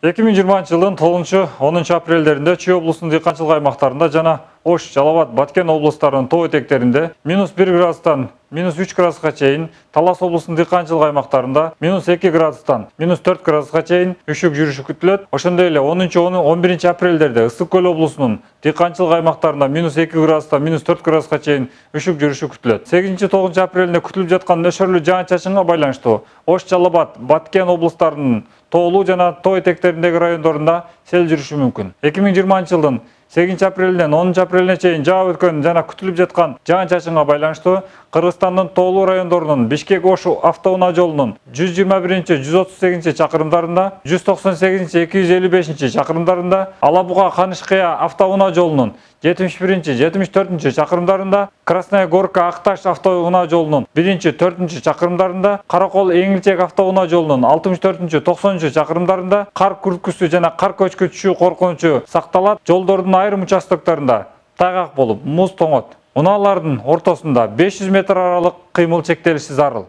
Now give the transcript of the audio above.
2020 жылдын 9-10 апрелдеринде Чүй облусунун дыйканчылык аймактарында жана Ош, Жалал абад, Баткен облустарынын тоо этектеринде -1 градустан -3 градуска чейин, Талас облусунун дыйканчылык аймактарында -2 градустан -4 градуска чейин үшүк жүрүшү күтүлөт. Ошондой эле 10-11 апрелдерде Ысык көл облусунун дыйканчылык аймактарында -2 градустан -4 градуска чейин үшүк жүрүшү күтүлөт. 8-9 апрелинде күтүлүп жаткан нөшөрлүү жаан-чачынга байланыштуу Ош, Жалал абад, Баткен облустарынын тоолуу жана тоо этектериндеги райондорунда сел жүрүшү мүмкүн. 2020 жылдын 8 апрелинен 10 апрелине чейин жаап өткөн жана күтүлүп жаткан жаан-чачынга байланыштуу Кыргызстандын тоолуу райондорунун Бишкек-Ош автоунаа жолунун 121-138 чакырымдарында, 198-255 чакырымдарында, Алабуга-Канышкыя автоунаа жолунун 71-74 чакырымдарында, Красная Горка-Акташ автоунаа жолунун 1-4 чакырымдарында, Каракол-Эңилчек автоунаа жолунун 64-90 чакырымдарында кар күрткүсү жана кар көчкүчү коркунучу сакталат. Жолдордун айрым участоктарында тайгак болуп, муз тоңот. Унаалардын ортосунда 500 метр аралык кыймыл чектелиши зарыл.